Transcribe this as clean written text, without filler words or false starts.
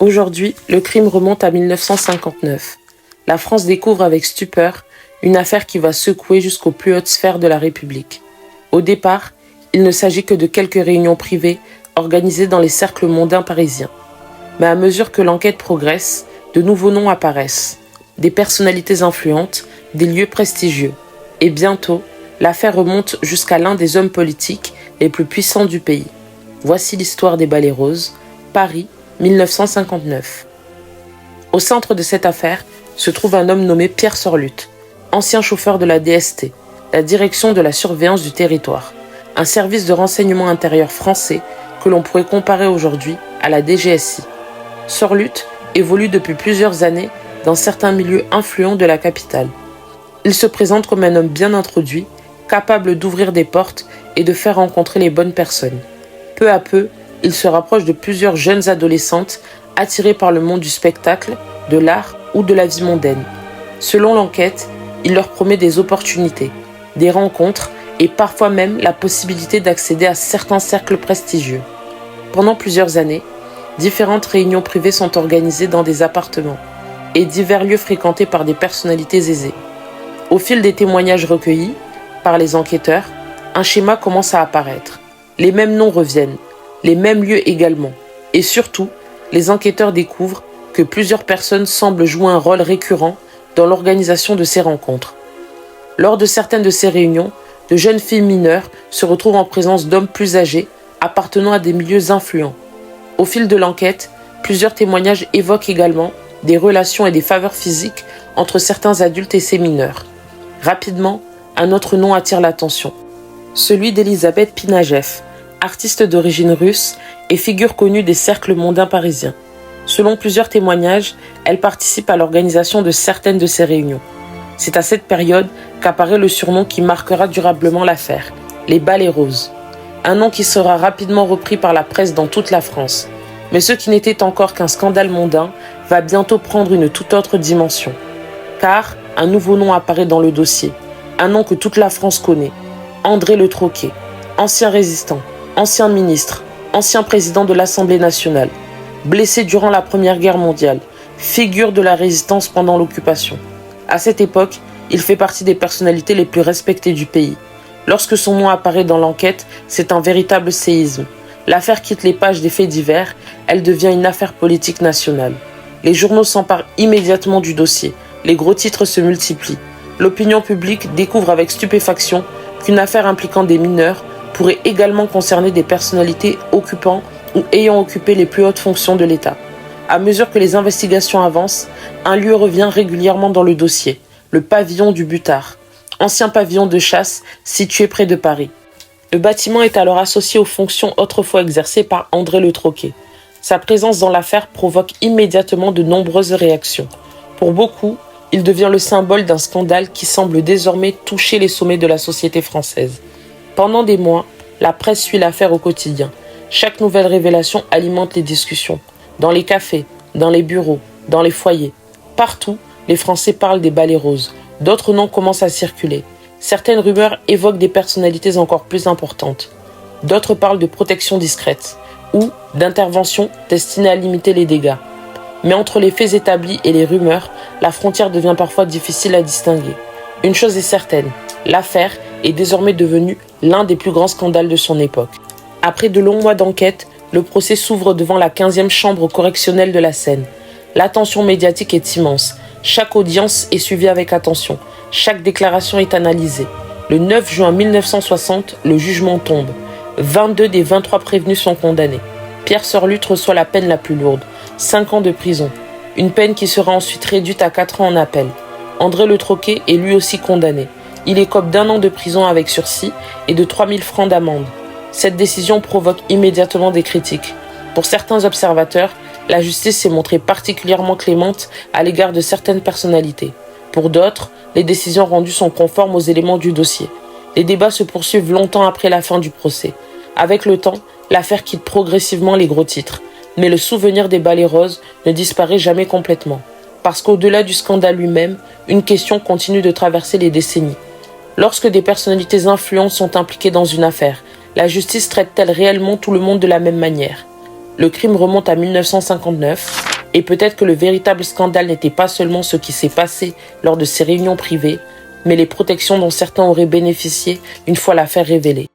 Aujourd'hui, le crime remonte à 1959. La France découvre avec stupeur une affaire qui va secouer jusqu'aux plus hautes sphères de la République. Au départ, il ne s'agit que de quelques réunions privées organisées dans les cercles mondains parisiens. Mais à mesure que l'enquête progresse, de nouveaux noms apparaissent. Des personnalités influentes, des lieux prestigieux. Et bientôt, l'affaire remonte jusqu'à l'un des hommes politiques les plus puissants du pays. Voici l'histoire des Balais Roses, Paris, 1959. Au centre de cette affaire se trouve un homme nommé Pierre Sorluth, ancien chauffeur de la DST, la Direction de la Surveillance du Territoire, un service de renseignement intérieur français que l'on pourrait comparer aujourd'hui à la DGSI. Sorluth évolue depuis plusieurs années dans certains milieux influents de la capitale. Il se présente comme un homme bien introduit, capable d'ouvrir des portes et de faire rencontrer les bonnes personnes. Peu à peu, il se rapproche de plusieurs jeunes adolescentes attirées par le monde du spectacle, de l'art ou de la vie mondaine. Selon l'enquête, il leur promet des opportunités, des rencontres et parfois même la possibilité d'accéder à certains cercles prestigieux. Pendant plusieurs années, différentes réunions privées sont organisées dans des appartements et divers lieux fréquentés par des personnalités aisées. Au fil des témoignages recueillis par les enquêteurs, un schéma commence à apparaître. Les mêmes noms reviennent, les mêmes lieux également. Et surtout, les enquêteurs découvrent que plusieurs personnes semblent jouer un rôle récurrent dans l'organisation de ces rencontres. Lors de certaines de ces réunions, de jeunes filles mineures se retrouvent en présence d'hommes plus âgés appartenant à des milieux influents. Au fil de l'enquête, plusieurs témoignages évoquent également des relations et des faveurs physiques entre certains adultes et ces mineurs. Rapidement, un autre nom attire l'attention, celui d'Elisabeth Pinajeff, artiste d'origine russe et figure connue des cercles mondains parisiens. Selon plusieurs témoignages, elle participe à l'organisation de certaines de ces réunions. C'est à cette période qu'apparaît le surnom qui marquera durablement l'affaire, les Balais Roses. Un nom qui sera rapidement repris par la presse dans toute la France. Mais ce qui n'était encore qu'un scandale mondain va bientôt prendre une toute autre dimension. Car un nouveau nom apparaît dans le dossier, un nom que toute la France connaît, André Le Troquet, ancien résistant, ancien ministre, ancien président de l'Assemblée nationale, blessé durant la Première Guerre mondiale, figure de la résistance pendant l'occupation. À cette époque, il fait partie des personnalités les plus respectées du pays. Lorsque son nom apparaît dans l'enquête, c'est un véritable séisme. L'affaire quitte les pages des faits divers, elle devient une affaire politique nationale. Les journaux s'emparent immédiatement du dossier, les gros titres se multiplient. L'opinion publique découvre avec stupéfaction qu'une affaire impliquant des mineurs pourrait également concerner des personnalités occupant ou ayant occupé les plus hautes fonctions de l'État. À mesure que les investigations avancent, un lieu revient régulièrement dans le dossier, le pavillon du Butard, ancien pavillon de chasse situé près de Paris. Le bâtiment est alors associé aux fonctions autrefois exercées par André Le Troquet. Sa présence dans l'affaire provoque immédiatement de nombreuses réactions. Pour beaucoup, il devient le symbole d'un scandale qui semble désormais toucher les sommets de la société française. Pendant des mois, la presse suit l'affaire au quotidien. Chaque nouvelle révélation alimente les discussions. Dans les cafés, dans les bureaux, dans les foyers. Partout, les Français parlent des Balais Roses. D'autres noms commencent à circuler. Certaines rumeurs évoquent des personnalités encore plus importantes. D'autres parlent de protection discrète ou d'intervention destinée à limiter les dégâts. Mais entre les faits établis et les rumeurs, la frontière devient parfois difficile à distinguer. Une chose est certaine, l'affaire est désormais devenue l'un des plus grands scandales de son époque. Après de longs mois d'enquête, le procès s'ouvre devant la 15e chambre correctionnelle de la Seine. L'attention médiatique est immense. Chaque audience est suivie avec attention. Chaque déclaration est analysée. Le 9 juin 1960, le jugement tombe. 22 des 23 prévenus sont condamnés. Pierre Sorluth reçoit la peine la plus lourde, 5 ans de prison. Une peine qui sera ensuite réduite à 4 ans en appel. André Le Troquet est lui aussi condamné. Il écope d'1 an de prison avec sursis et de 3 000 francs d'amende. Cette décision provoque immédiatement des critiques. Pour certains observateurs, la justice s'est montrée particulièrement clémente à l'égard de certaines personnalités. Pour d'autres, les décisions rendues sont conformes aux éléments du dossier. Les débats se poursuivent longtemps après la fin du procès. Avec le temps, l'affaire quitte progressivement les gros titres. Mais le souvenir des Balais Roses ne disparaît jamais complètement. Parce qu'au-delà du scandale lui-même, une question continue de traverser les décennies. Lorsque des personnalités influentes sont impliquées dans une affaire, la justice traite-t-elle réellement tout le monde de la même manière ? Le crime remonte à 1959. Et peut-être que le véritable scandale n'était pas seulement ce qui s'est passé lors de ces réunions privées, mais les protections dont certains auraient bénéficié une fois l'affaire révélée.